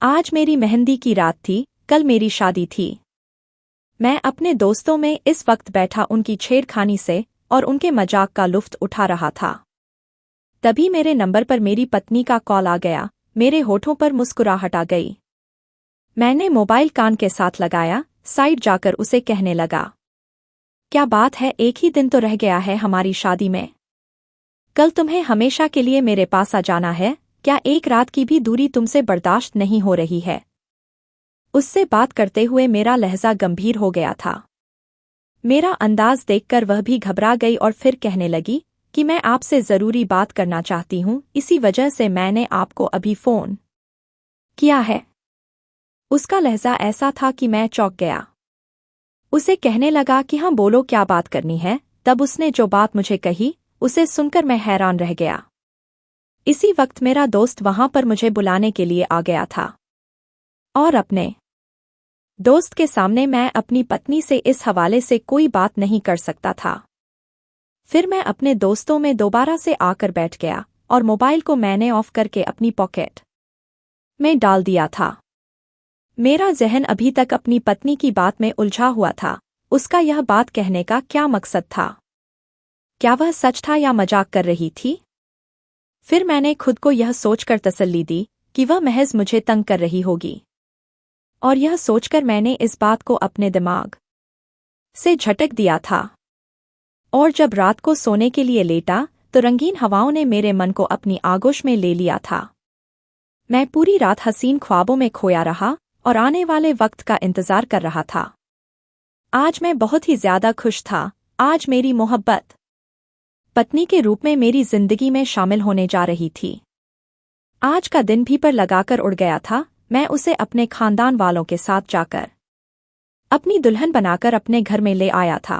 आज मेरी मेहंदी की रात थी, कल मेरी शादी थी। मैं अपने दोस्तों में इस वक्त बैठा उनकी छेड़खानी से और उनके मजाक का लुफ्त उठा रहा था। तभी मेरे नंबर पर मेरी पत्नी का कॉल आ गया। मेरे होठों पर मुस्कुराहट आ गई। मैंने मोबाइल कान के साथ लगाया, साइड जाकर उसे कहने लगा, क्या बात है, एक ही दिन तो रह गया है हमारी शादी में। कल तुम्हें हमेशा के लिए मेरे पास आ जाना है। क्या एक रात की भी दूरी तुमसे बर्दाश्त नहीं हो रही है? उससे बात करते हुए मेरा लहजा गंभीर हो गया था। मेरा अंदाज देखकर वह भी घबरा गई और फिर कहने लगी कि मैं आपसे ज़रूरी बात करना चाहती हूँ, इसी वजह से मैंने आपको अभी फ़ोन किया है। उसका लहजा ऐसा था कि मैं चौंक गया। उसे कहने लगा कि हाँ बोलो, क्या बात करनी है। तब उसने जो बात मुझे कही उसे सुनकर मैं हैरान रह गया। इसी वक्त मेरा दोस्त वहां पर मुझे बुलाने के लिए आ गया था और अपने दोस्त के सामने मैं अपनी पत्नी से इस हवाले से कोई बात नहीं कर सकता था। फिर मैं अपने दोस्तों में दोबारा से आकर बैठ गया और मोबाइल को मैंने ऑफ करके अपनी पॉकेट में डाल दिया था। मेरा ज़हन अभी तक अपनी पत्नी की बात में उलझा हुआ था। उसका यह बात कहने का क्या मकसद था? क्या वह सच था या मजाक कर रही थी? फिर मैंने खुद को यह सोचकर तसल्ली दी कि वह महज मुझे तंग कर रही होगी, और यह सोचकर मैंने इस बात को अपने दिमाग से झटक दिया था। और जब रात को सोने के लिए लेटा तो रंगीन हवाओं ने मेरे मन को अपनी आगोश में ले लिया था। मैं पूरी रात हसीन ख्वाबों में खोया रहा और आने वाले वक्त का इंतजार कर रहा था। आज मैं बहुत ही ज्यादा खुश था। आज मेरी मोहब्बत पत्नी के रूप में मेरी जिंदगी में शामिल होने जा रही थी। आज का दिन भी पर लगाकर उड़ गया था। मैं उसे अपने खानदान वालों के साथ जाकर अपनी दुल्हन बनाकर अपने घर में ले आया था।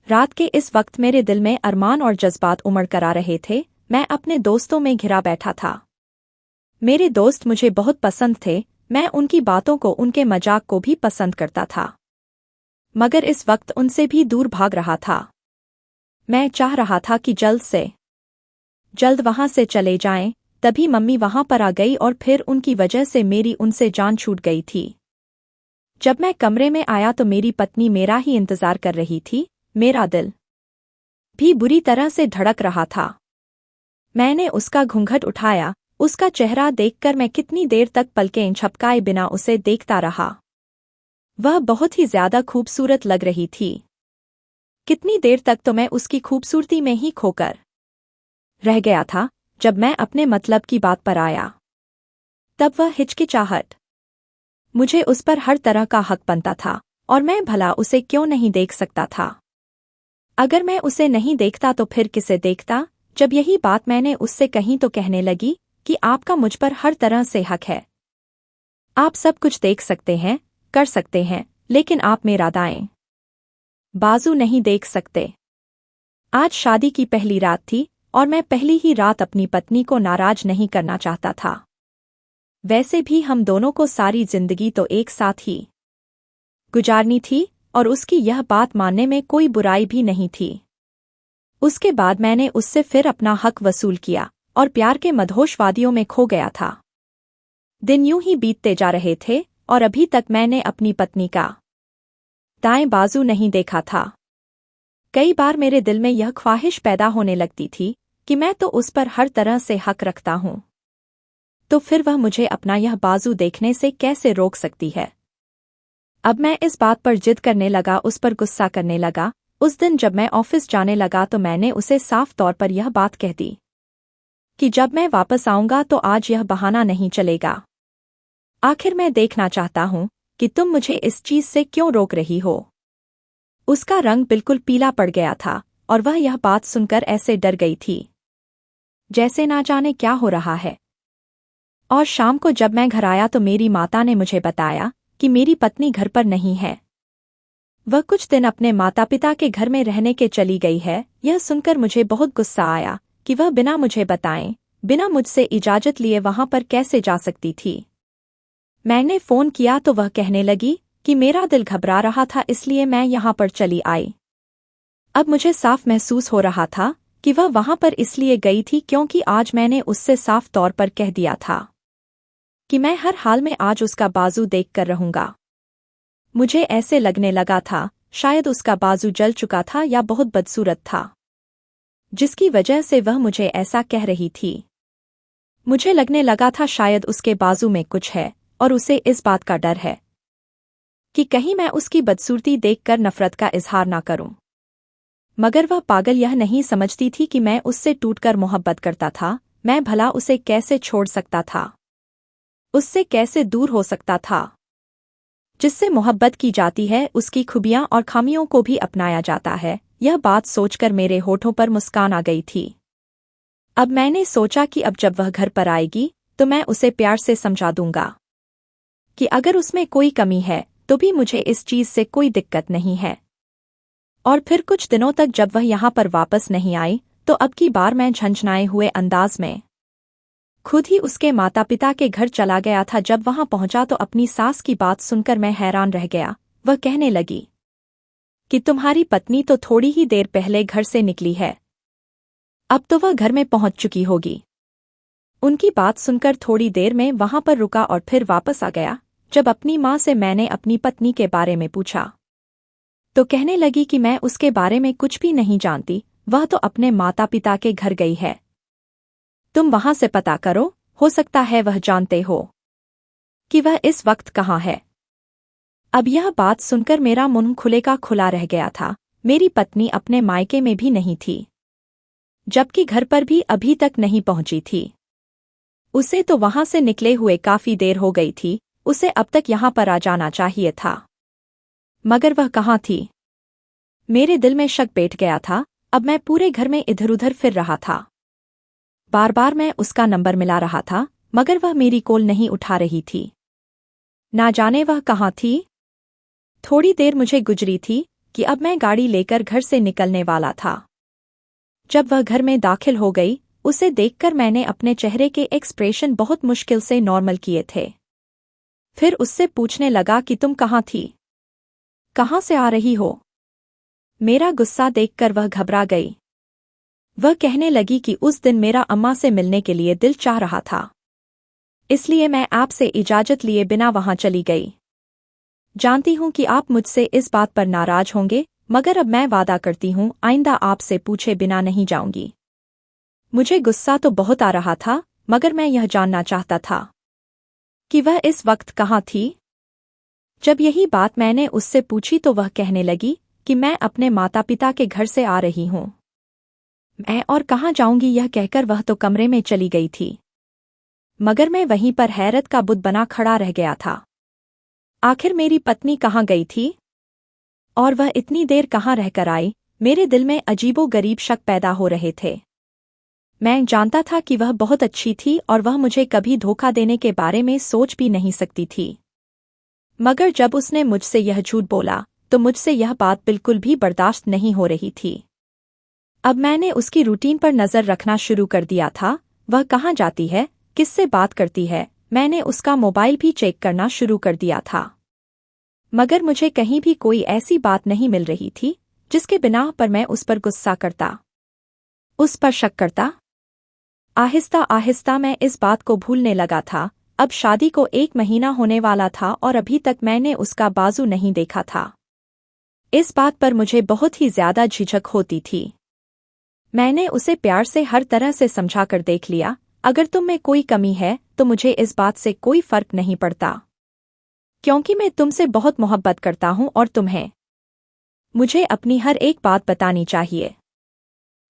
रात के इस वक्त मेरे दिल में अरमान और जज्बात उमड़ कर आ रहे थे। मैं अपने दोस्तों में घिरा बैठा था। मेरे दोस्त मुझे बहुत पसंद थे। मैं उनकी बातों को, उनके मजाक को भी पसंद करता था, मगर इस वक्त उनसे भी दूर भाग रहा था। मैं चाह रहा था कि जल्द से जल्द वहां से चले जाएं। तभी मम्मी वहां पर आ गई और फिर उनकी वजह से मेरी उनसे जान छूट गई थी। जब मैं कमरे में आया तो मेरी पत्नी मेरा ही इंतजार कर रही थी। मेरा दिल भी बुरी तरह से धड़क रहा था। मैंने उसका घूंघट उठाया। उसका चेहरा देखकर मैं कितनी देर तक पलकें झपकाए बिना उसे देखता रहा। वह बहुत ही ज्यादा खूबसूरत लग रही थी। कितनी देर तक तो मैं उसकी खूबसूरती में ही खोकर रह गया था। जब मैं अपने मतलब की बात पर आया तब वह हिचकिचाहट मुझे उस पर हर तरह का हक बनता था, और मैं भला उसे क्यों नहीं देख सकता था? अगर मैं उसे नहीं देखता तो फिर किसे देखता? जब यही बात मैंने उससे कही तो कहने लगी कि आपका मुझ पर हर तरह से हक है। आप सब कुछ देख सकते हैं, कर सकते हैं, लेकिन आप मेरा दाएं बाजू नहीं देख सकते। आज शादी की पहली रात थी और मैं पहली ही रात अपनी पत्नी को नाराज नहीं करना चाहता था। वैसे भी हम दोनों को सारी जिंदगी तो एक साथ ही गुजारनी थी और उसकी यह बात मानने में कोई बुराई भी नहीं थी। उसके बाद मैंने उससे फिर अपना हक वसूल किया और प्यार के मदहोश वादियों में खो गया था। दिन यूं ही बीतते जा रहे थे और अभी तक मैंने अपनी पत्नी का दाएं बाजू नहीं देखा था। कई बार मेरे दिल में यह ख्वाहिश पैदा होने लगती थी कि मैं तो उस पर हर तरह से हक रखता हूँ, तो फिर वह मुझे अपना यह बाजू देखने से कैसे रोक सकती है? अब मैं इस बात पर जिद करने लगा, उस पर गुस्सा करने लगा। उस दिन जब मैं ऑफिस जाने लगा तो मैंने उसे साफ तौर पर यह बात कह दी कि जब मैं वापस आऊंगा तो आज यह बहाना नहीं चलेगा। आखिर मैं देखना चाहता हूं कि तुम मुझे इस चीज से क्यों रोक रही हो। उसका रंग बिल्कुल पीला पड़ गया था और वह यह बात सुनकर ऐसे डर गई थी जैसे ना जाने क्या हो रहा है। और शाम को जब मैं घर आया तो मेरी माता ने मुझे बताया कि मेरी पत्नी घर पर नहीं है। वह कुछ दिन अपने माता पिता के घर में रहने के चली गई है। यह सुनकर मुझे बहुत गुस्सा आया कि वह बिना मुझे बताएं, बिना मुझसे इजाजत लिए वहां पर कैसे जा सकती थी। मैंने फोन किया तो वह कहने लगी कि मेरा दिल घबरा रहा था इसलिए मैं यहां पर चली आई। अब मुझे साफ महसूस हो रहा था कि वह वहां पर इसलिए गई थी क्योंकि आज मैंने उससे साफ तौर पर कह दिया था कि मैं हर हाल में आज उसका बाजू देख कर रहूंगा। मुझे ऐसे लगने लगा था शायद उसका बाजू जल चुका था या बहुत बदसूरत था, जिसकी वजह से वह मुझे ऐसा कह रही थी। मुझे लगने लगा था शायद उसके बाजू में कुछ है और उसे इस बात का डर है कि कहीं मैं उसकी बदसूरती देखकर नफरत का इजहार ना करूं। मगर वह पागल यह नहीं समझती थी कि मैं उससे टूटकर मोहब्बत करता था। मैं भला उसे कैसे छोड़ सकता था, उससे कैसे दूर हो सकता था। जिससे मोहब्बत की जाती है उसकी खूबियां और खामियों को भी अपनाया जाता है। यह बात सोचकर मेरे होठों पर मुस्कान आ गई थी। अब मैंने सोचा कि अब जब वह घर पर आएगी तो मैं उसे प्यार से समझा दूंगा कि अगर उसमें कोई कमी है तो भी मुझे इस चीज से कोई दिक्कत नहीं है। और फिर कुछ दिनों तक जब वह यहाँ पर वापस नहीं आई तो अब की बार मैं झंझनाए हुए अंदाज में खुद ही उसके माता पिता के घर चला गया था। जब वहां पहुंचा तो अपनी सास की बात सुनकर मैं हैरान रह गया। वह कहने लगी कि तुम्हारी पत्नी तो थोड़ी ही देर पहले घर से निकली है, अब तो वह घर में पहुंच चुकी होगी। उनकी बात सुनकर थोड़ी देर में वहां पर रुका और फिर वापस आ गया। जब अपनी माँ से मैंने अपनी पत्नी के बारे में पूछा तो कहने लगी कि मैं उसके बारे में कुछ भी नहीं जानती, वह तो अपने माता पिता के घर गई है। तुम वहां से पता करो, हो सकता है वह जानते हो कि वह इस वक्त कहाँ है। अब यह बात सुनकर मेरा मुंह खुले का खुला रह गया था। मेरी पत्नी अपने मायके में भी नहीं थी, जबकि घर पर भी अभी तक नहीं पहुंची थी। उसे तो वहां से निकले हुए काफी देर हो गई थी, उसे अब तक यहाँ पर आ जाना चाहिए था। मगर वह कहाँ थी? मेरे दिल में शक बैठ गया था। अब मैं पूरे घर में इधर उधर फिर रहा था। बार बार मैं उसका नंबर मिला रहा था मगर वह मेरी कॉल नहीं उठा रही थी। ना जाने वह कहाँ थी। थोड़ी देर मुझे गुजरी थी कि अब मैं गाड़ी लेकर घर से निकलने वाला था। जब वह घर में दाखिल हो गई उसे देखकर मैंने अपने चेहरे के एक्सप्रेशन बहुत मुश्किल से नॉर्मल किए थे। फिर उससे पूछने लगा कि तुम कहाँ थी, कहाँ से आ रही हो। मेरा गुस्सा देखकर वह घबरा गई। वह कहने लगी कि उस दिन मेरा अम्मा से मिलने के लिए दिल चाह रहा था, इसलिए मैं आपसे इजाजत लिए बिना वहां चली गई। जानती हूं कि आप मुझसे इस बात पर नाराज होंगे, मगर अब मैं वादा करती हूं आइंदा आपसे पूछे बिना नहीं जाऊंगी। मुझे गुस्सा तो बहुत आ रहा था मगर मैं यह जानना चाहता था कि वह इस वक्त कहाँ थी। जब यही बात मैंने उससे पूछी तो वह कहने लगी कि मैं अपने माता पिता के घर से आ रही हूं। मैं और कहाँ जाऊंगी यह कहकर वह तो कमरे में चली गई थी, मगर मैं वहीं पर हैरत का बुत बना खड़ा रह गया था। आखिर मेरी पत्नी कहाँ गई थी और वह इतनी देर कहाँ रहकर आई। मेरे दिल में अजीबो-गरीब शक पैदा हो रहे थे। मैं जानता था कि वह बहुत अच्छी थी और वह मुझे कभी धोखा देने के बारे में सोच भी नहीं सकती थी, मगर जब उसने मुझसे यह झूठ बोला तो मुझसे यह बात बिल्कुल भी बर्दाश्त नहीं हो रही थी। अब मैंने उसकी रूटीन पर नज़र रखना शुरू कर दिया था। वह कहाँ जाती है, किससे बात करती है, मैंने उसका मोबाइल भी चेक करना शुरू कर दिया था, मगर मुझे कहीं भी कोई ऐसी बात नहीं मिल रही थी जिसके बिना पर मैं उस पर गुस्सा करता, उस पर शक करता। आहिस्ता आहिस्ता मैं इस बात को भूलने लगा था। अब शादी को 1 महीना होने वाला था और अभी तक मैंने उसका बाजू नहीं देखा था। इस बात पर मुझे बहुत ही ज्यादा झिझक होती थी। मैंने उसे प्यार से हर तरह से समझाकर देख लिया, अगर तुम में कोई कमी है तो मुझे इस बात से कोई फर्क नहीं पड़ता, क्योंकि मैं तुमसे बहुत मोहब्बत करता हूं और तुम्हें मुझे अपनी हर एक बात बतानी चाहिए।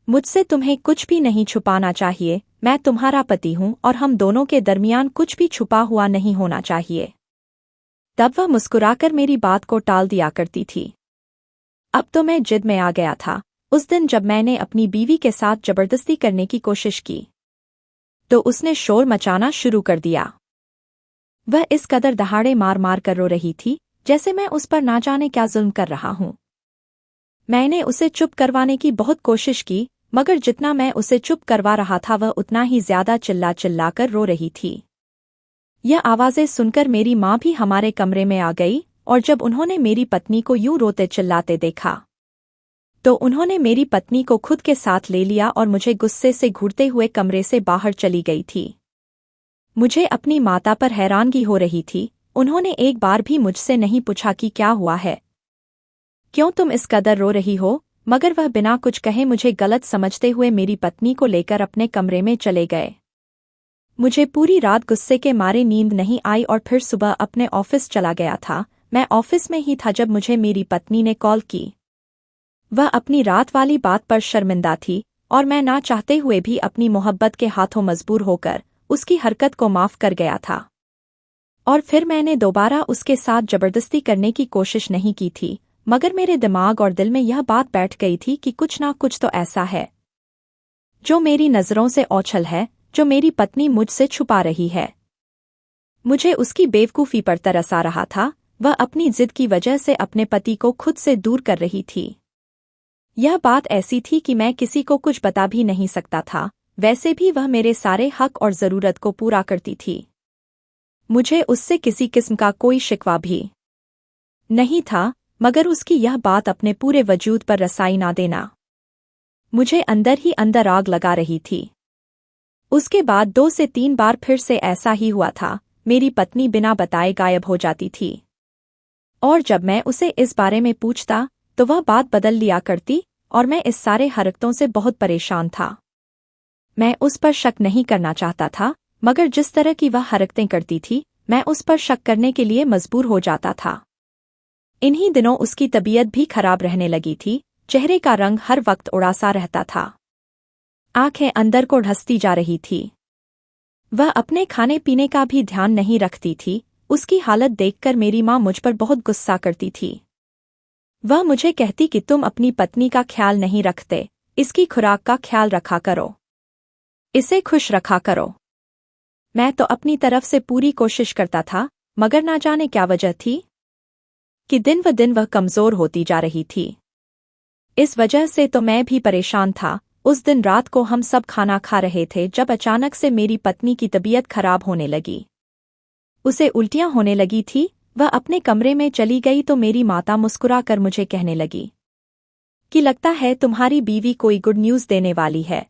मुझसे तुम्हें कुछ भी नहीं छुपाना चाहिए। मैं तुम्हारा पति हूं और हम दोनों के दरमियान कुछ भी छुपा हुआ नहीं होना चाहिए। तब वह मुस्कुराकर मेरी बात को टाल दिया करती थी। अब तो मैं जिद में आ गया था। उस दिन जब मैंने अपनी बीवी के साथ जबरदस्ती करने की कोशिश की तो उसने शोर मचाना शुरू कर दिया। वह इस कदर दहाड़े मार मार कर रो रही थी जैसे मैं उस पर ना जाने क्या जुल्म कर रहा हूं। मैंने उसे चुप करवाने की बहुत कोशिश की, मगर जितना मैं उसे चुप करवा रहा था वह उतना ही ज्यादा चिल्ला चिल्ला कर रो रही थी। यह आवाजें सुनकर मेरी माँ भी हमारे कमरे में आ गई और जब उन्होंने मेरी पत्नी को यूं रोते चिल्लाते देखा तो उन्होंने मेरी पत्नी को खुद के साथ ले लिया और मुझे गुस्से से घूरते हुए कमरे से बाहर चली गई थी। मुझे अपनी माता पर हैरानगी हो रही थी। उन्होंने एक बार भी मुझसे नहीं पूछा कि क्या हुआ है, क्यों तुम इस कदर रो रही हो, मगर वह बिना कुछ कहे मुझे गलत समझते हुए मेरी पत्नी को लेकर अपने कमरे में चले गए। मुझे पूरी रात गुस्से के मारे नींद नहीं आई और फिर सुबह अपने ऑफिस चला गया था। मैं ऑफिस में ही था जब मुझे मेरी पत्नी ने कॉल की। वह अपनी रात वाली बात पर शर्मिंदा थी और मैं ना चाहते हुए भी अपनी मोहब्बत के हाथों मजबूर होकर उसकी हरकत को माफ कर गया था। और फिर मैंने दोबारा उसके साथ जबरदस्ती करने की कोशिश नहीं की थी, मगर मेरे दिमाग और दिल में यह बात बैठ गई थी कि कुछ ना कुछ तो ऐसा है जो मेरी नज़रों से ओझल है, जो मेरी पत्नी मुझसे छुपा रही है। मुझे उसकी बेवकूफ़ी पर तरस आ रहा था। वह अपनी जिद की वजह से अपने पति को खुद से दूर कर रही थी। यह बात ऐसी थी कि मैं किसी को कुछ बता भी नहीं सकता था। वैसे भी वह मेरे सारे हक और ज़रूरत को पूरा करती थी। मुझे उससे किसी किस्म का कोई शिकवा भी नहीं था, मगर उसकी यह बात अपने पूरे वजूद पर रसाई ना देना मुझे अंदर ही अंदर आग लगा रही थी। उसके बाद 2 से 3 बार फिर से ऐसा ही हुआ था। मेरी पत्नी बिना बताए गायब हो जाती थी और जब मैं उसे इस बारे में पूछता तो वह बात बदल लिया करती और मैं इस सारे हरकतों से बहुत परेशान था। मैं उस पर शक नहीं करना चाहता था, मगर जिस तरह की वह हरकतें करती थी मैं उस पर शक करने के लिए मजबूर हो जाता था। इन्हीं दिनों उसकी तबीयत भी खराब रहने लगी थी। चेहरे का रंग हर वक्त उड़ासा रहता था। आंखें अंदर को ढसती जा रही थी। वह अपने खाने पीने का भी ध्यान नहीं रखती थी। उसकी हालत देखकर मेरी माँ मुझ पर बहुत गुस्सा करती थी। वह मुझे कहती कि तुम अपनी पत्नी का ख्याल नहीं रखते, इसकी खुराक का ख्याल रखा करो, इसे खुश रखा करो। मैं तो अपनी तरफ से पूरी कोशिश करता था, मगर ना जाने क्या वजह थी कि दिन व दिन वह कमज़ोर होती जा रही थी। इस वजह से तो मैं भी परेशान था। उस दिन रात को हम सब खाना खा रहे थे जब अचानक से मेरी पत्नी की तबीयत खराब होने लगी। उसे उल्टियां होने लगी थी। वह अपने कमरे में चली गई तो मेरी माता मुस्कुराकर मुझे कहने लगी कि लगता है तुम्हारी बीवी कोई गुड न्यूज़ देने वाली है।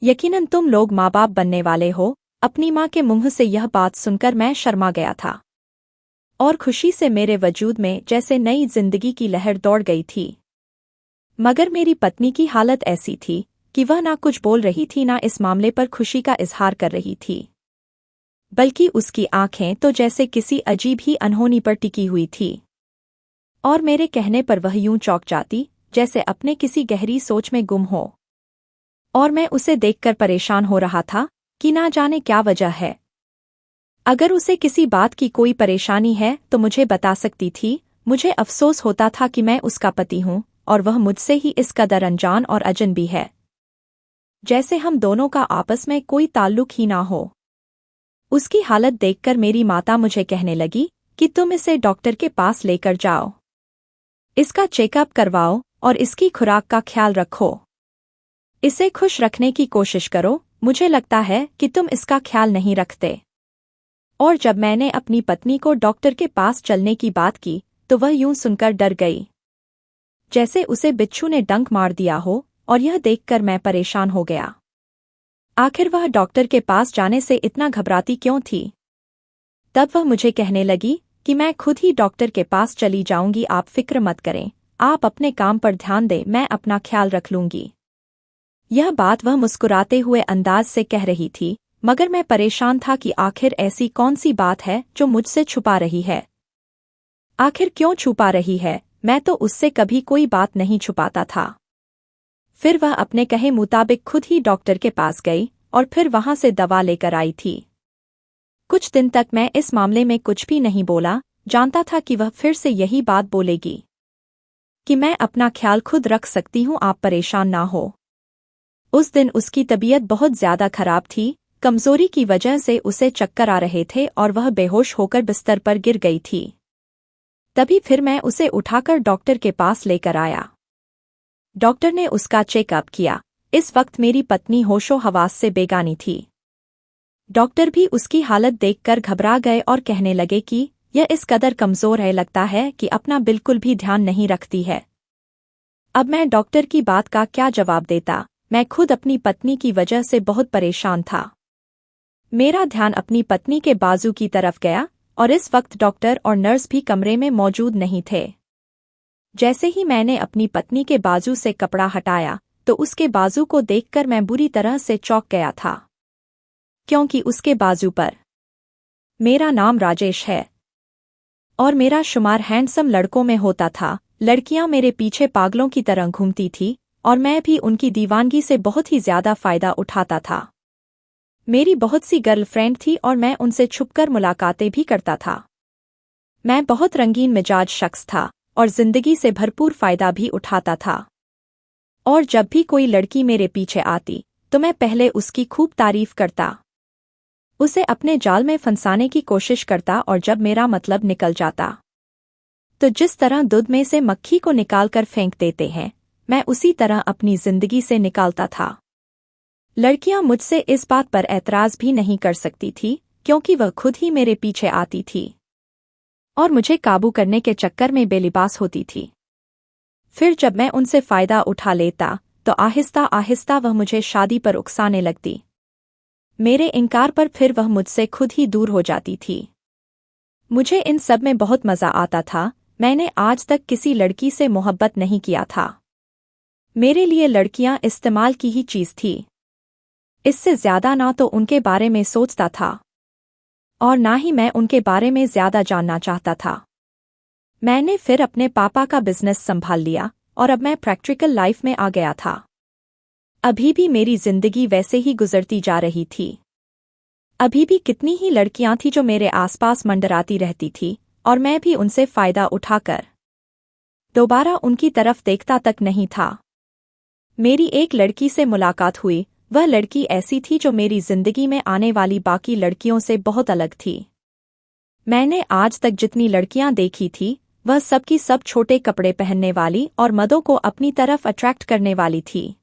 यकीनन तुम लोग माँ बाप बनने वाले हो। अपनी माँ के मुंह से यह बात सुनकर मैं शर्मा गया था और खुशी से मेरे वजूद में जैसे नई जिंदगी की लहर दौड़ गई थी। मगर मेरी पत्नी की हालत ऐसी थी कि वह ना कुछ बोल रही थी, ना इस मामले पर खुशी का इजहार कर रही थी, बल्कि उसकी आंखें तो जैसे किसी अजीब ही अनहोनी पर टिकी हुई थी और मेरे कहने पर वह यूं चौंक जाती जैसे अपने किसी गहरी सोच में गुम हो। और मैं उसे देखकर परेशान हो रहा था कि ना जाने क्या वजह है। अगर उसे किसी बात की कोई परेशानी है तो मुझे बता सकती थी। मुझे अफसोस होता था कि मैं उसका पति हूँ और वह मुझसे ही इस कदर अनजान और अजनबी है, जैसे हम दोनों का आपस में कोई ताल्लुक ही ना हो। उसकी हालत देखकर मेरी माता मुझे कहने लगी कि तुम इसे डॉक्टर के पास लेकर जाओ, इसका चेकअप करवाओ और इसकी खुराक का ख्याल रखो, इसे खुश रखने की कोशिश करो। मुझे लगता है कि तुम इसका ख्याल नहीं रखते। और जब मैंने अपनी पत्नी को डॉक्टर के पास चलने की बात की तो वह यूं सुनकर डर गई जैसे उसे बिच्छू ने डंक मार दिया हो, और यह देखकर मैं परेशान हो गया। आखिर वह डॉक्टर के पास जाने से इतना घबराती क्यों थी? तब वह मुझे कहने लगी कि मैं खुद ही डॉक्टर के पास चली जाऊंगी, आप फिक्र मत करें, आप अपने काम पर ध्यान दें, मैं अपना ख्याल रख लूंगी। यह बात वह मुस्कुराते हुए अंदाज से कह रही थी, मगर मैं परेशान था कि आखिर ऐसी कौन सी बात है जो मुझसे छुपा रही है। आखिर क्यों छुपा रही है? मैं तो उससे कभी कोई बात नहीं छुपाता था। फिर वह अपने कहे मुताबिक खुद ही डॉक्टर के पास गई और फिर वहां से दवा लेकर आई थी। कुछ दिन तक मैं इस मामले में कुछ भी नहीं बोला, जानता था कि वह फिर से यही बात बोलेगी कि मैं अपना ख्याल खुद रख सकती हूँ, आप परेशान ना हो। उस दिन उसकी तबीयत बहुत ज्यादा खराब थी। कमजोरी की वजह से उसे चक्कर आ रहे थे और वह बेहोश होकर बिस्तर पर गिर गई थी। तभी फिर मैं उसे उठाकर डॉक्टर के पास लेकर आया। डॉक्टर ने उसका चेकअप किया। इस वक्त मेरी पत्नी होशो हवास से बेगानी थी। डॉक्टर भी उसकी हालत देखकर घबरा गए और कहने लगे कि यह इस कदर कमजोर है, लगता है कि अपना बिल्कुल भी ध्यान नहीं रखती है। अब मैं डॉक्टर की बात का क्या जवाब देता? मैं खुद अपनी पत्नी की वजह से बहुत परेशान था। मेरा ध्यान अपनी पत्नी के बाजू की तरफ गया और इस वक्त डॉक्टर और नर्स भी कमरे में मौजूद नहीं थे। जैसे ही मैंने अपनी पत्नी के बाजू से कपड़ा हटाया तो उसके बाजू को देखकर मैं बुरी तरह से चौंक गया था, क्योंकि उसके बाजू पर मेरा नाम राजेश है और मेरा शुमार हैंडसम लड़कों में होता था। लड़कियां मेरे पीछे पागलों की तरह घूमती थी और मैं भी उनकी दीवानगी से बहुत ही ज्यादा फायदा उठाता था। मेरी बहुत सी गर्लफ्रेंड थी और मैं उनसे छुपकर मुलाकातें भी करता था। मैं बहुत रंगीन मिजाज शख्स था और जिंदगी से भरपूर फायदा भी उठाता था। और जब भी कोई लड़की मेरे पीछे आती तो मैं पहले उसकी खूब तारीफ करता, उसे अपने जाल में फंसाने की कोशिश करता और जब मेरा मतलब निकल जाता तो जिस तरह दूध में से मक्खी को निकालकर फेंक देते हैं, मैं उसी तरह अपनी जिंदगी से निकालता था। लड़कियां मुझसे इस बात पर ऐतराज भी नहीं कर सकती थी क्योंकि वह खुद ही मेरे पीछे आती थी और मुझे काबू करने के चक्कर में बेलिबास होती थी। फिर जब मैं उनसे फायदा उठा लेता तो आहिस्ता आहिस्ता वह मुझे शादी पर उकसाने लगती। मेरे इनकार पर फिर वह मुझसे खुद ही दूर हो जाती थी। मुझे इन सब में बहुत मजा आता था। मैंने आज तक किसी लड़की से मोहब्बत नहीं किया था। मेरे लिए लड़कियां इस्तेमाल की ही चीज थी। इससे ज्यादा ना तो उनके बारे में सोचता था और ना ही मैं उनके बारे में ज्यादा जानना चाहता था। मैंने फिर अपने पापा का बिजनेस संभाल लिया और अब मैं प्रैक्टिकल लाइफ में आ गया था। अभी भी मेरी जिंदगी वैसे ही गुजरती जा रही थी। अभी भी कितनी ही लड़कियां थी जो मेरे आसपास मंडराती रहती थी और मैं भी उनसे फायदा उठाकर दोबारा उनकी तरफ देखता तक नहीं था। मेरी एक लड़की से मुलाकात हुई। वह लड़की ऐसी थी जो मेरी जिंदगी में आने वाली बाकी लड़कियों से बहुत अलग थी। मैंने आज तक जितनी लड़कियां देखी थी वह सब की सब छोटे कपड़े पहनने वाली और मर्दों को अपनी तरफ अट्रैक्ट करने वाली थी,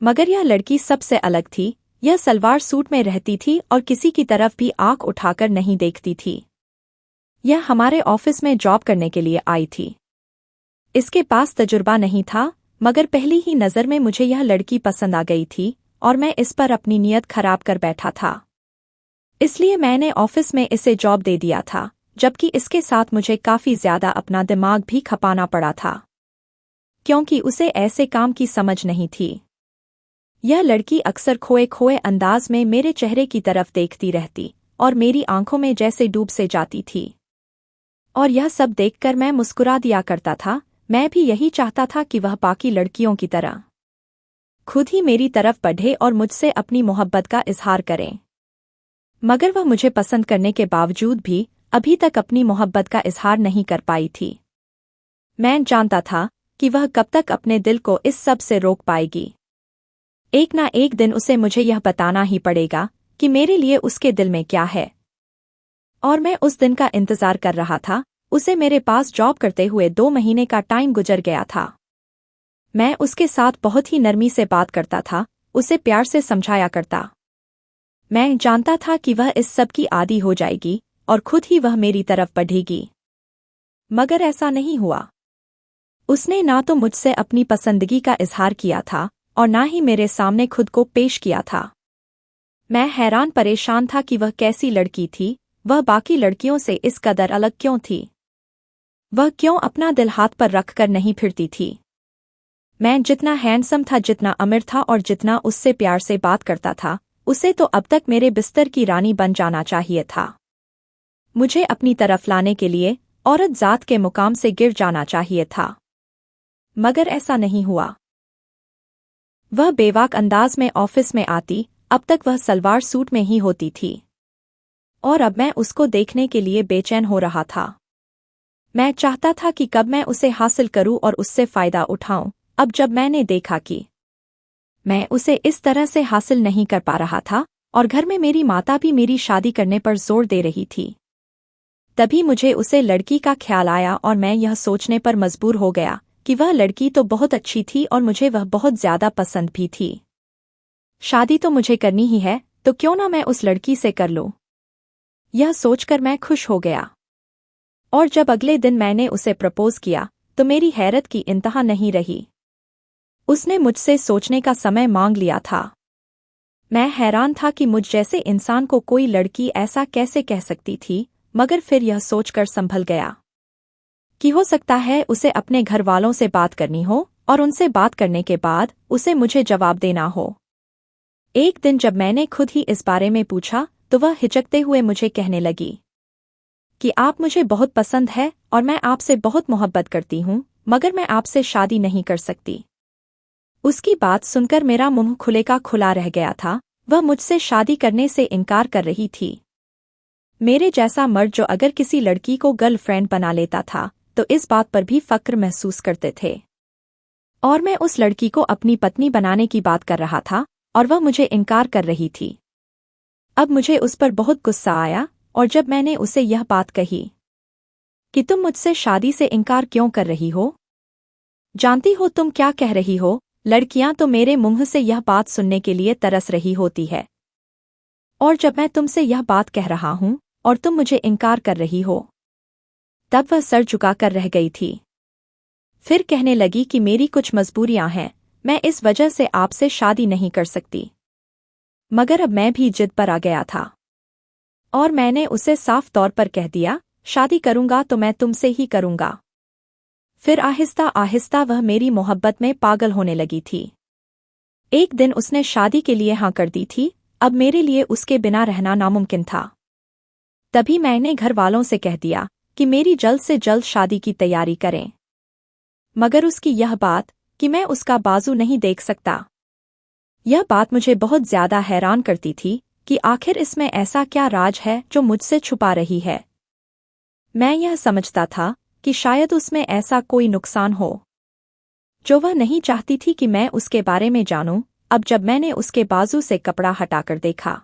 मगर यह लड़की सबसे अलग थी। यह सलवार सूट में रहती थी और किसी की तरफ भी आंख उठाकर नहीं देखती थी। यह हमारे ऑफिस में जॉब करने के लिए आई थी। इसके पास तजुर्बा नहीं था, मगर पहली ही नज़र में मुझे यह लड़की पसंद आ गई थी और मैं इस पर अपनी नीयत खराब कर बैठा था। इसलिए मैंने ऑफिस में इसे जॉब दे दिया था, जबकि इसके साथ मुझे काफी ज्यादा अपना दिमाग भी खपाना पड़ा था, क्योंकि उसे ऐसे काम की समझ नहीं थी। यह लड़की अक्सर खोए खोए अंदाज में मेरे चेहरे की तरफ देखती रहती और मेरी आंखों में जैसे डूब से जाती थी। और यह सब देखकर मैं मुस्कुरा दिया करता था। मैं भी यही चाहता था कि वह बाकी लड़कियों की तरह खुद ही मेरी तरफ बढ़े और मुझसे अपनी मोहब्बत का इजहार करें, मगर वह मुझे पसंद करने के बावजूद भी अभी तक अपनी मोहब्बत का इजहार नहीं कर पाई थी। मैं जानता था कि वह कब तक अपने दिल को इस सब से रोक पाएगी। एक ना एक दिन उसे मुझे यह बताना ही पड़ेगा कि मेरे लिए उसके दिल में क्या है। और मैं उस दिन का इंतजार कर रहा था। उसे मेरे पास जॉब करते हुए 2 महीने का टाइम गुजर गया था। मैं उसके साथ बहुत ही नरमी से बात करता था, उसे प्यार से समझाया करता। मैं जानता था कि वह इस सब की आदी हो जाएगी और खुद ही वह मेरी तरफ बढ़ेगी, मगर ऐसा नहीं हुआ। उसने ना तो मुझसे अपनी पसंदगी का इजहार किया था और ना ही मेरे सामने खुद को पेश किया था। मैं हैरान परेशान था कि वह कैसी लड़की थी। वह बाकी लड़कियों से इस कदर अलग क्यों थी? वह क्यों अपना दिल हाथ पर रखकर नहीं फिरती थी? मैं जितना हैंडसम था, जितना अमीर था और जितना उससे प्यार से बात करता था, उसे तो अब तक मेरे बिस्तर की रानी बन जाना चाहिए था। मुझे अपनी तरफ लाने के लिए औरत जात के मुकाम से गिर जाना चाहिए था, मगर ऐसा नहीं हुआ। वह बेवाक अंदाज में ऑफिस में आती। अब तक वह सलवार सूट में ही होती थी और अब मैं उसको देखने के लिए बेचैन हो रहा था। मैं चाहता था कि कब मैं उसे हासिल करूं और उससे फायदा उठाऊं। अब जब मैंने देखा कि मैं उसे इस तरह से हासिल नहीं कर पा रहा था और घर में मेरी माता भी मेरी शादी करने पर जोर दे रही थी, तभी मुझे उसे लड़की का ख्याल आया और मैं यह सोचने पर मजबूर हो गया कि वह लड़की तो बहुत अच्छी थी और मुझे वह बहुत ज्यादा पसंद भी थी। शादी तो मुझे करनी ही है, तो क्यों ना मैं उस लड़की से कर लूं। यह सोचकर मैं खुश हो गया और जब अगले दिन मैंने उसे प्रपोज किया तो मेरी हैरत की इंतहा नहीं रही। उसने मुझसे सोचने का समय मांग लिया था। मैं हैरान था कि मुझ जैसे इंसान को कोई लड़की ऐसा कैसे कह सकती थी, मगर फिर यह सोचकर संभल गया कि हो सकता है उसे अपने घर वालों से बात करनी हो और उनसे बात करने के बाद उसे मुझे जवाब देना हो। एक दिन जब मैंने खुद ही इस बारे में पूछा तो वह हिचकते हुए मुझे कहने लगी कि आप मुझे बहुत पसंद है और मैं आपसे बहुत मोहब्बत करती हूँ, मगर मैं आपसे शादी नहीं कर सकती। उसकी बात सुनकर मेरा मुंह खुले का खुला रह गया था। वह मुझसे शादी करने से इनकार कर रही थी। मेरे जैसा मर्द जो अगर किसी लड़की को गर्लफ्रेंड बना लेता था तो इस बात पर भी फक्र महसूस करते थे, और मैं उस लड़की को अपनी पत्नी बनाने की बात कर रहा था और वह मुझे इनकार कर रही थी। अब मुझे उस पर बहुत गुस्सा आया और जब मैंने उसे यह बात कही कि तुम मुझसे शादी से इनकार क्यों कर रही हो, जानती हो तुम क्या कह रही हो, लड़कियां तो मेरे मुंह से यह बात सुनने के लिए तरस रही होती है, और जब मैं तुमसे यह बात कह रहा हूं और तुम मुझे इनकार कर रही हो। तब वह सर झुकाकर रह गई थी। फिर कहने लगी कि मेरी कुछ मजबूरियां हैं, मैं इस वजह से आपसे शादी नहीं कर सकती। मगर अब मैं भी जिद पर आ गया था और मैंने उसे साफ तौर पर कह दिया, शादी करूंगा तो मैं तुमसे ही करूंगा। फिर आहिस्ता आहिस्ता वह मेरी मोहब्बत में पागल होने लगी थी। एक दिन उसने शादी के लिए हाँ कर दी थी। अब मेरे लिए उसके बिना रहना नामुमकिन था। तभी मैंने घर वालों से कह दिया कि मेरी जल्द से जल्द शादी की तैयारी करें। मगर उसकी यह बात कि मैं उसका बाजू नहीं देख सकता, यह बात मुझे बहुत ज्यादा हैरान करती थी कि आखिर इसमें ऐसा क्या राज है जो मुझसे छुपा रही है। मैं यह समझता था कि शायद उसमें ऐसा कोई नुकसान हो जो वह नहीं चाहती थी कि मैं उसके बारे में जानूं। अब जब मैंने उसके बाजू से कपड़ा हटाकर देखा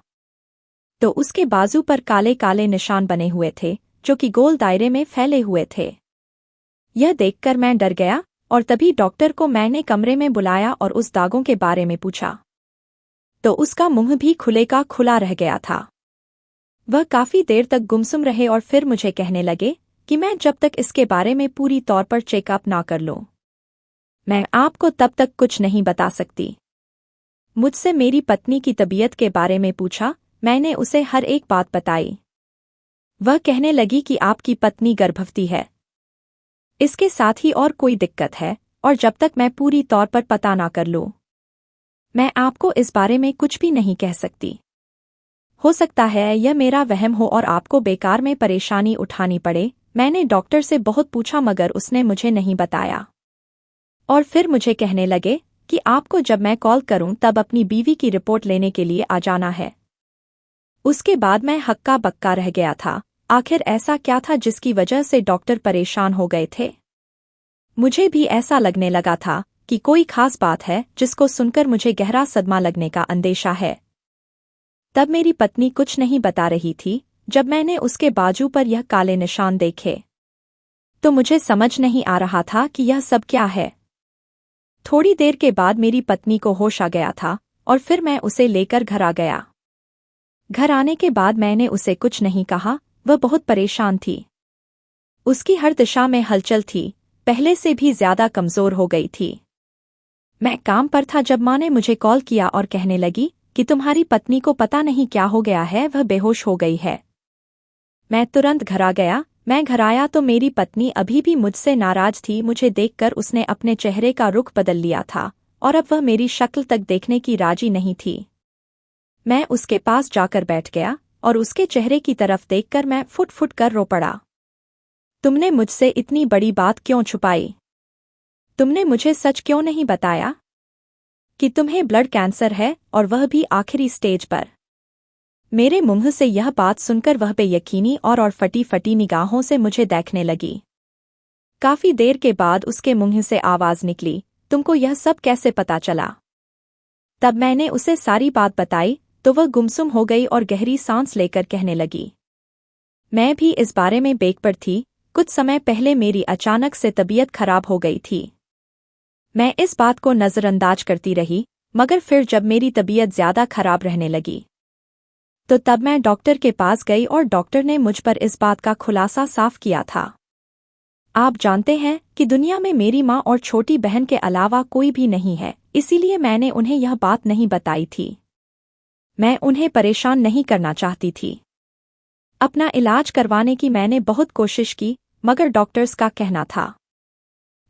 तो उसके बाजू पर काले काले निशान बने हुए थे जो कि गोल दायरे में फैले हुए थे। यह देखकर मैं डर गया और तभी डॉक्टर को मैंने कमरे में बुलाया और उस दागों के बारे में पूछा तो उसका मुंह भी खुले का खुला रह गया था। वह काफी देर तक गुमसुम रहे और फिर मुझे कहने लगे कि मैं जब तक इसके बारे में पूरी तौर पर चेकअप ना कर लूं, मैं आपको तब तक कुछ नहीं बता सकती। मुझसे मेरी पत्नी की तबीयत के बारे में पूछा। मैंने उसे हर एक बात बताई। वह कहने लगी कि आपकी पत्नी गर्भवती है, इसके साथ ही और कोई दिक्कत है, और जब तक मैं पूरी तौर पर पता ना कर लूं, मैं आपको इस बारे में कुछ भी नहीं कह सकती। हो सकता है यह मेरा वहम हो और आपको बेकार में परेशानी उठानी पड़े। मैंने डॉक्टर से बहुत पूछा मगर उसने मुझे नहीं बताया, और फिर मुझे कहने लगे कि आपको जब मैं कॉल करूं तब अपनी बीवी की रिपोर्ट लेने के लिए आ जाना है। उसके बाद मैं हक्का बक्का रह गया था। आखिर ऐसा क्या था जिसकी वजह से डॉक्टर परेशान हो गए थे। मुझे भी ऐसा लगने लगा था कि कोई खास बात है जिसको सुनकर मुझे गहरा सदमा लगने का अंदेशा है। तब मेरी पत्नी कुछ नहीं बता रही थी। जब मैंने उसके बाजू पर यह काले निशान देखे तो मुझे समझ नहीं आ रहा था कि यह सब क्या है। थोड़ी देर के बाद मेरी पत्नी को होश आ गया था और फिर मैं उसे लेकर घर आ गया। घर आने के बाद मैंने उसे कुछ नहीं कहा। वह बहुत परेशान थी। उसकी हर दिशा में हलचल थी, पहले से भी ज्यादा कमजोर हो गई थी। मैं काम पर था जब माँ ने मुझे कॉल किया और कहने लगी कि तुम्हारी पत्नी को पता नहीं क्या हो गया है, वह बेहोश हो गई है। मैं तुरंत घर आ गया। मैं घर आया तो मेरी पत्नी अभी भी मुझसे नाराज थी। मुझे देखकर उसने अपने चेहरे का रुख बदल लिया था और अब वह मेरी शक्ल तक देखने की राजी नहीं थी। मैं उसके पास जाकर बैठ गया और उसके चेहरे की तरफ देखकर मैं फुट फुट कर रो पड़ा। तुमने मुझसे इतनी बड़ी बात क्यों छुपाई? तुमने मुझे सच क्यों नहीं बताया कि तुम्हें ब्लड कैंसर है, और वह भी आखिरी स्टेज पर? मेरे मुंह से यह बात सुनकर वह बेयकीनी और फटी फटी निगाहों से मुझे देखने लगी। काफी देर के बाद उसके मुंह से आवाज निकली, तुमको यह सब कैसे पता चला? तब मैंने उसे सारी बात बताई तो वह गुमसुम हो गई और गहरी सांस लेकर कहने लगी, मैं भी इस बारे में बेखबर थी। कुछ समय पहले मेरी अचानक से तबीयत खराब हो गई थी। मैं इस बात को नजरअंदाज करती रही, मगर फिर जब मेरी तबीयत ज्यादा खराब रहने लगी तो तब मैं डॉक्टर के पास गई और डॉक्टर ने मुझ पर इस बात का खुलासा साफ किया था। आप जानते हैं कि दुनिया में मेरी माँ और छोटी बहन के अलावा कोई भी नहीं है, इसीलिए मैंने उन्हें यह बात नहीं बताई थी। मैं उन्हें परेशान नहीं करना चाहती थी। अपना इलाज करवाने की मैंने बहुत कोशिश की, मगर डॉक्टर्स का कहना था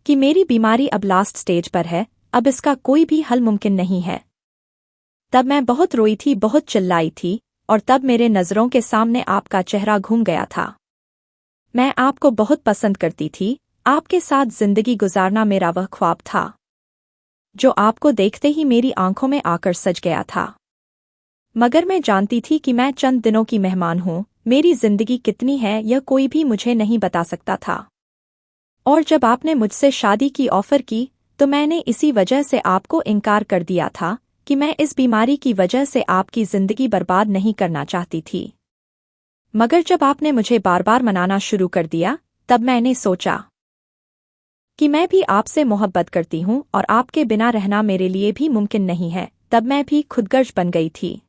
कि मेरी बीमारी अब लास्ट स्टेज पर है, अब इसका कोई भी हल मुमकिन नहीं है। तब मैं बहुत रोई थी, बहुत चिल्लाई थी, और तब मेरे नज़रों के सामने आपका चेहरा घूम गया था। मैं आपको बहुत पसंद करती थी, आपके साथ जिंदगी गुजारना मेरा वह ख्वाब था जो आपको देखते ही मेरी आंखों में आकर सज गया था। मगर मैं जानती थी कि मैं चंद दिनों की मेहमान हूँ, मेरी जिंदगी कितनी है यह कोई भी मुझे नहीं बता सकता था। और जब आपने मुझसे शादी की ऑफर की तो मैंने इसी वजह से आपको इनकार कर दिया था कि मैं इस बीमारी की वजह से आपकी जिंदगी बर्बाद नहीं करना चाहती थी। मगर जब आपने मुझे बार बार मनाना शुरू कर दिया, तब मैंने सोचा कि मैं भी आपसे मोहब्बत करती हूँ और आपके बिना रहना मेरे लिए भी मुमकिन नहीं है। तब मैं भी खुदगर्ज बन गई थी।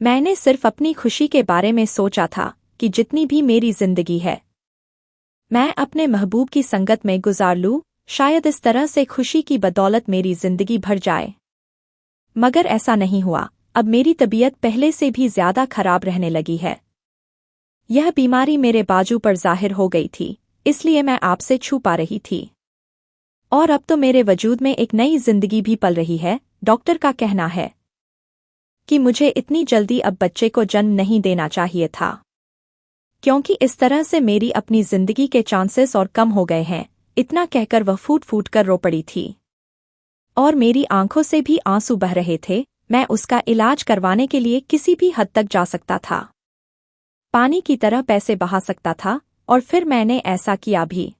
मैंने सिर्फ अपनी खुशी के बारे में सोचा था कि जितनी भी मेरी जिंदगी है मैं अपने महबूब की संगत में गुजार लूँ, शायद इस तरह से खुशी की बदौलत मेरी जिंदगी भर जाए। मगर ऐसा नहीं हुआ। अब मेरी तबीयत पहले से भी ज्यादा खराब रहने लगी है। यह बीमारी मेरे बाजू पर जाहिर हो गई थी, इसलिए मैं आपसे छुपा रही थी। और अब तो मेरे वजूद में एक नई जिंदगी भी पल रही है। डॉक्टर का कहना है कि मुझे इतनी जल्दी अब बच्चे को जन्म नहीं देना चाहिए था, क्योंकि इस तरह से मेरी अपनी जिंदगी के चांसेस और कम हो गए हैं। इतना कहकर वह फूट फूट कर रो पड़ी थी और मेरी आंखों से भी आंसू बह रहे थे। मैं उसका इलाज करवाने के लिए किसी भी हद तक जा सकता था, पानी की तरह पैसे बहा सकता था, और फिर मैंने ऐसा किया भी।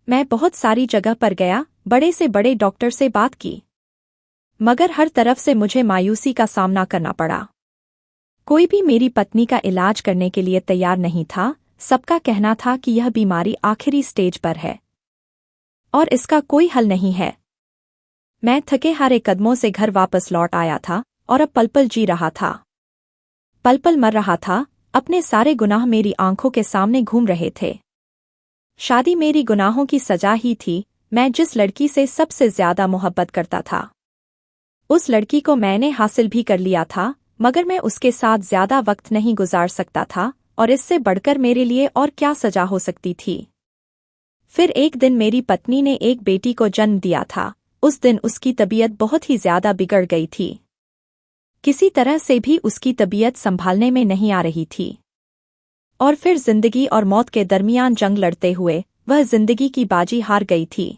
मैं बहुत सारी जगह पर गया, बड़े से बड़े डॉक्टर से बात की, मगर हर तरफ से मुझे मायूसी का सामना करना पड़ा। कोई भी मेरी पत्नी का इलाज करने के लिए तैयार नहीं था। सबका कहना था कि यह बीमारी आखिरी स्टेज पर है और इसका कोई हल नहीं है। मैं थके हारे कदमों से घर वापस लौट आया था और अब पल पल जी रहा था, पल पल मर रहा था। अपने सारे गुनाह मेरी आंखों के सामने घूम रहे थे। शादी मेरी गुनाहों की सजा ही थी। मैं जिस लड़की से सबसे ज्यादा मोहब्बत करता था उस लड़की को मैंने हासिल भी कर लिया था, मगर मैं उसके साथ ज्यादा वक्त नहीं गुजार सकता था, और इससे बढ़कर मेरे लिए और क्या सजा हो सकती थी। फिर एक दिन मेरी पत्नी ने एक बेटी को जन्म दिया था। उस दिन उसकी तबीयत बहुत ही ज्यादा बिगड़ गई थी। किसी तरह से भी उसकी तबीयत संभालने में नहीं आ रही थी, और फिर जिंदगी और मौत के दरमियान जंग लड़ते हुए वह जिंदगी की बाजी हार गई थी।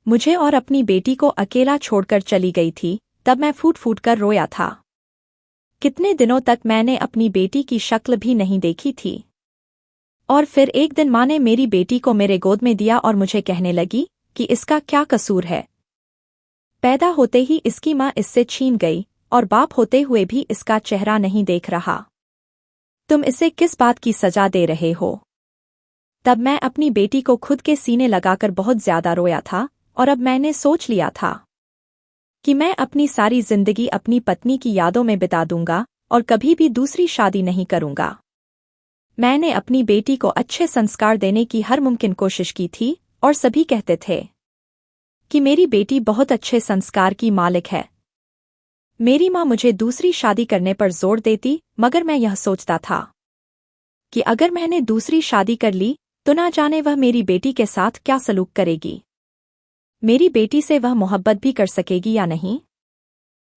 मुझे और अपनी बेटी को अकेला छोड़कर चली गई थी। तब मैं फूट फूट कर रोया था। कितने दिनों तक मैंने अपनी बेटी की शक्ल भी नहीं देखी थी। और फिर एक दिन माँ ने मेरी बेटी को मेरे गोद में दिया और मुझे कहने लगी कि इसका क्या कसूर है। पैदा होते ही इसकी माँ इससे छीन गई और बाप होते हुए भी इसका चेहरा नहीं देख रहा। तुम इसे किस बात की सजा दे रहे हो? तब मैं अपनी बेटी को खुद के सीने लगाकर बहुत ज्यादा रोया था, और अब मैंने सोच लिया था कि मैं अपनी सारी जिंदगी अपनी पत्नी की यादों में बिता दूंगा और कभी भी दूसरी शादी नहीं करूंगा। मैंने अपनी बेटी को अच्छे संस्कार देने की हर मुमकिन कोशिश की थी, और सभी कहते थे कि मेरी बेटी बहुत अच्छे संस्कार की मालिक है। मेरी माँ मुझे दूसरी शादी करने पर जोर देती, मगर मैं यह सोचता था कि अगर मैंने दूसरी शादी कर ली तो ना जाने वह मेरी बेटी के साथ क्या सलूक करेगी। मेरी बेटी से वह मोहब्बत भी कर सकेगी या नहीं।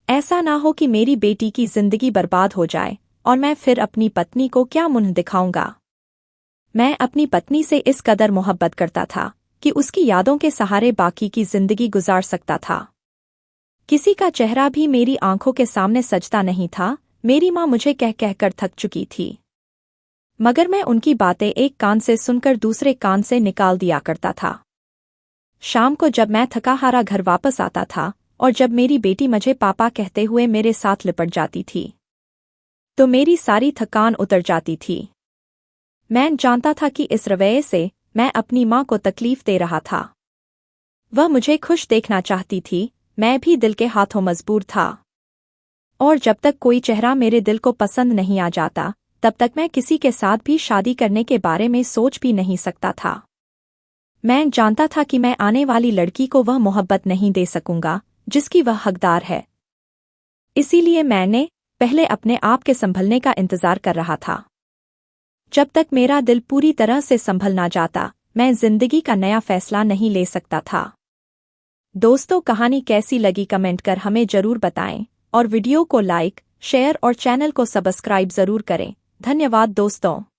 ऐसा ना हो कि मेरी बेटी की जिंदगी बर्बाद हो जाए और मैं फिर अपनी पत्नी को क्या मुंह दिखाऊंगा। मैं अपनी पत्नी से इस कदर मोहब्बत करता था कि उसकी यादों के सहारे बाकी की जिंदगी गुजार सकता था। किसी का चेहरा भी मेरी आंखों के सामने सजता नहीं था। मेरी माँ मुझे कह कहकर थक चुकी थी, मगर मैं उनकी बातें एक कान से सुनकर दूसरे कान से निकाल दिया करता था। शाम को जब मैं थका हारा घर वापस आता था और जब मेरी बेटी मुझे पापा कहते हुए मेरे साथ लिपट जाती थी तो मेरी सारी थकान उतर जाती थी। मैं जानता था कि इस रवैये से मैं अपनी माँ को तकलीफ दे रहा था। वह मुझे खुश देखना चाहती थी, मैं भी दिल के हाथों मजबूर था, और जब तक कोई चेहरा मेरे दिल को पसंद नहीं आ जाता तब तक मैं किसी के साथ भी शादी करने के बारे में सोच भी नहीं सकता था। मैं जानता था कि मैं आने वाली लड़की को वह मोहब्बत नहीं दे सकूंगा जिसकी वह हकदार है। इसीलिए मैंने पहले अपने आप के संभलने का इंतजार कर रहा था। जब तक मेरा दिल पूरी तरह से संभल ना जाता, मैं जिंदगी का नया फैसला नहीं ले सकता था। दोस्तों, कहानी कैसी लगी कमेंट कर हमें जरूर बताएं और वीडियो को लाइक, शेयर और चैनल को सब्सक्राइब जरूर करें। धन्यवाद दोस्तों।